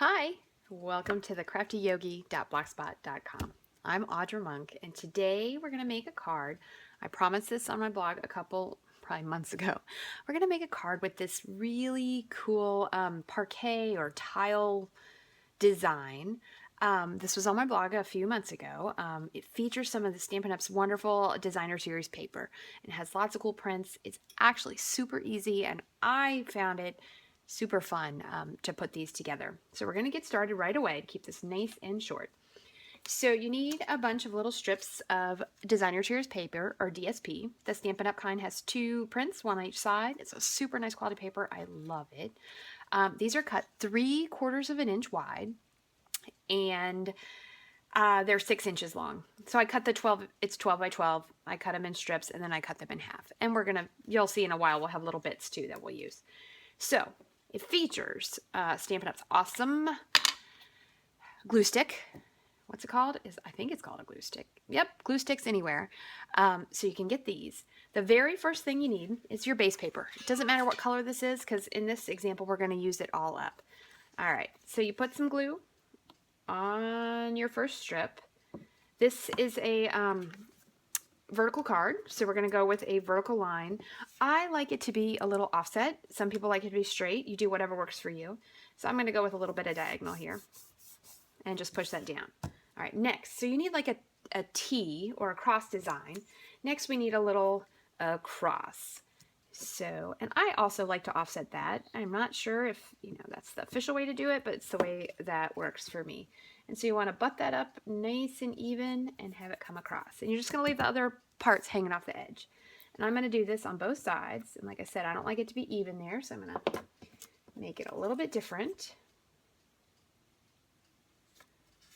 Hi, welcome to the craftyyogi.blogspot.com. I'm Audra Monk, and today we're going to make a card. I promised this on my blog a couple, probably months ago. We're going to make a card with this really cool parquet or tile design. This was on my blog a few months ago. It features some of the Stampin' Up's wonderful designer series paper. It has lots of cool prints. It's actually super easy, and I found it super fun to put these together. So we're going to get started right away to keep this nice and short. So you need a bunch of little strips of designer series paper, or DSP. The Stampin' Up kind has two prints, one on each side. It's a super nice quality paper. I love it. These are cut 3/4 of an inch wide, and they're 6 inches long. So I cut the 12, it's 12 by 12. I cut them in strips, and then I cut them in half. And you'll see in a while, we'll have little bits too that we'll use. So it features Stampin' Up's awesome glue stick. What's it called? I think it's called a glue stick. Yep, glue sticks anywhere. So you can get these. The very first thing you need is your base paper. It doesn't matter what color this is, because in this example, we're going to use it all up. All right, so you put some glue on your first strip. This is a vertical card, so we're going to go with a vertical line. I like it to be a little offset. Some people like it to be straight. You do whatever works for you. So I'm going to go with a little bit of diagonal here and just push that down. All right, next, so you need like a T or a cross design. Next, we need a little cross. So, and I also like to offset that. I'm not sure if, that's the official way to do it, but it's the way that works for me. And so you want to butt that up nice and even and have it come across. And you're just going to leave the other parts hanging off the edge. And I'm going to do this on both sides. And like I said, I don't like it to be even there, so I'm going to make it a little bit different.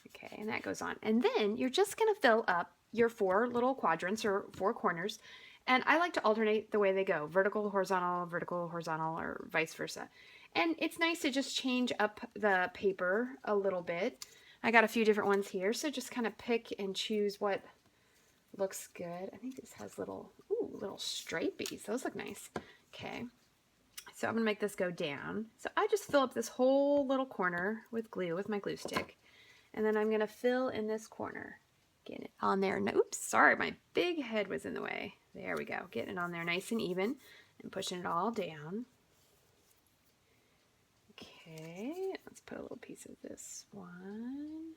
Okay, and that goes on. And then you're just going to fill up your 4 little quadrants or 4 corners. And I like to alternate the way they go, vertical, horizontal, or vice versa. And it's nice to just change up the paper a little bit. I got a few different ones here, so just kind of pick and choose what looks good. I think this has little stripies. Those look nice. Okay, so I'm going to make this go down. So I just fill up this whole little corner with glue, with my glue stick. And then I'm going to fill in this corner. Get it on there. No, oops, sorry, my big head was in the way. There we go. Getting it on there nice and even and pushing it all down. Okay, let's put a little piece of this one.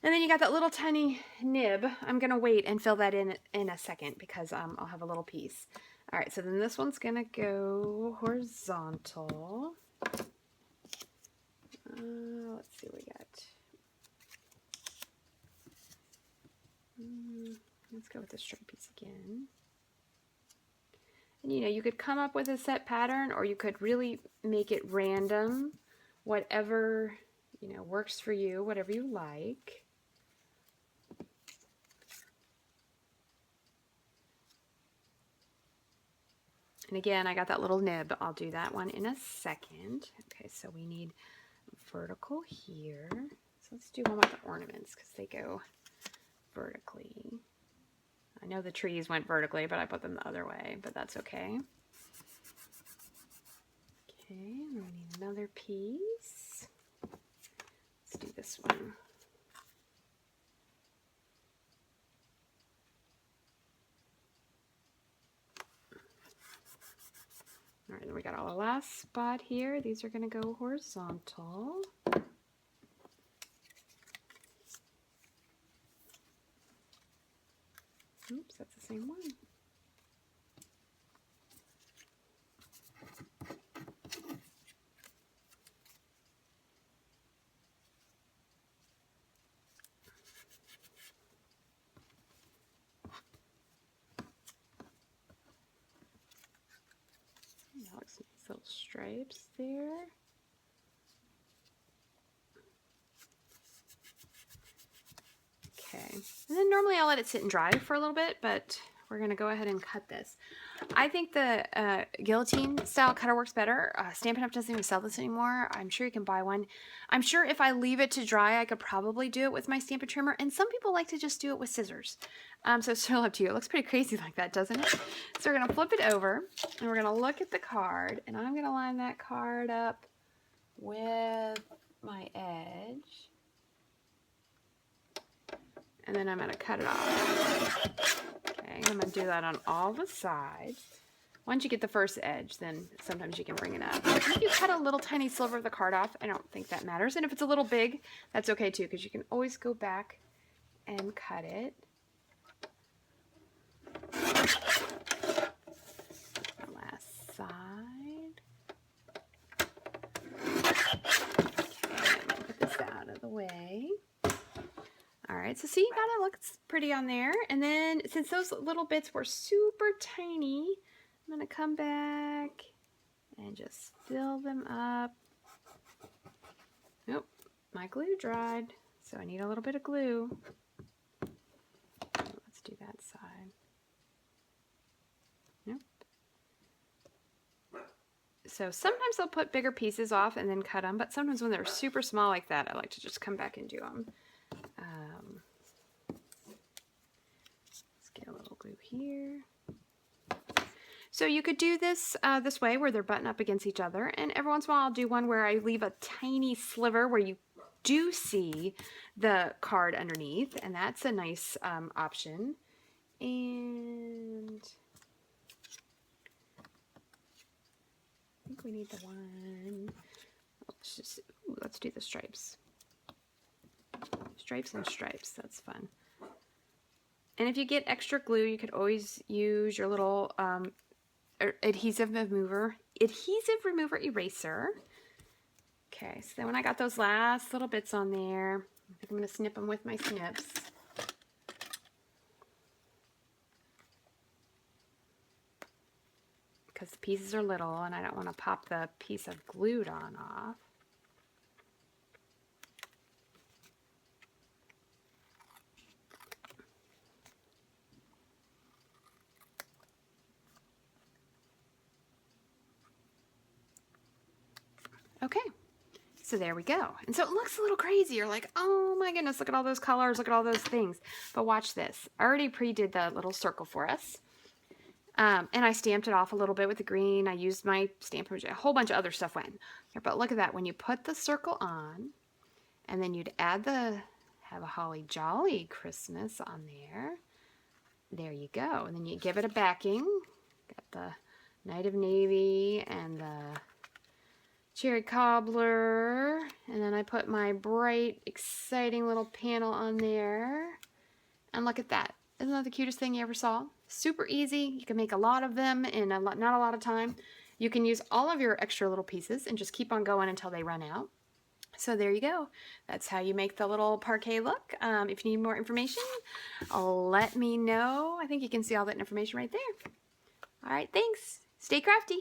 And then you got that little tiny nib. I'm going to wait and fill that in a second because I'll have a little piece. All right, so then this one's going to go horizontal. Let's see what we got. Let's go with the straight piece again. And you could come up with a set pattern, or you could really make it random, whatever works for you, whatever you like. And again, I got that little nib. I'll do that one in a second. Okay, so we need vertical here. So let's do one with the ornaments because they go vertically. I know the trees went vertically, but I put them the other way, but that's okay. Okay, and we need another piece. Let's do this one. All right, then we got our last spot here. These are going to go horizontal. Oops, that's the same one. That looks nice, little stripes there. Okay, and then normally I'll let it sit and dry for a little bit, but we're going to go ahead and cut this. I think the guillotine style cutter works better. Stampin' Up! Doesn't even sell this anymore. I'm sure you can buy one. I'm sure if I leave it to dry, I could probably do it with my Stampin' Trimmer, and some people like to just do it with scissors. So it's still up to you. It looks pretty crazy like that, doesn't it? So we're going to flip it over, and we're going to look at the card, and I'm going to line that card up with my edge. And then I'm going to cut it off. Okay, I'm going to do that on all the sides. Once you get the first edge, then sometimes you can bring it up. If you cut a little tiny sliver of the card off, I don't think that matters. And if it's a little big, that's okay too, because you can always go back and cut it. The last side. Okay, I'm gonna put this out of the way. All right, so see, that looks pretty on there. And then since those little bits were super tiny, I'm going to come back and just fill them up. Nope, my glue dried, so I need a little bit of glue. Let's do that side. Nope. So sometimes I'll put bigger pieces off and then cut them, but sometimes when they're super small like that, I like to just come back and do them. Let's get a little glue here. So you could do this this way where they're buttoned up against each other, and every once in a while I'll do one where I leave a tiny sliver where you do see the card underneath, and that's a nice option. And I think we need the one. Let's do the stripes. Stripes and stripes, that's fun. And if you get extra glue, you could always use your little adhesive remover eraser. Okay, so then when I got those last little bits on there, I think I'm going to snip them with my snips. Because the pieces are little and I don't want to pop the piece of glued on off. Okay, so there we go. And so it looks a little crazy. You're like, oh my goodness, look at all those colors, look at all those things. But watch this. I already pre-did the little circle for us. And I stamped it off a little bit with the green. I used my stamp, a whole bunch of other stuff went there. But look at that. When you put the circle on, and then you'd add have a holly jolly Christmas on there. There you go. And then you give it a backing. Got the Knight of Navy and the cherry cobbler, and then I put my bright, exciting little panel on there. And look at that. Isn't that the cutest thing you ever saw? Super easy. You can make a lot of them in not a lot of time. You can use all of your extra little pieces and just keep on going until they run out. So there you go. That's how you make the little parquet look. If you need more information, let me know. I think you can see all that information right there. All right, thanks. Stay crafty.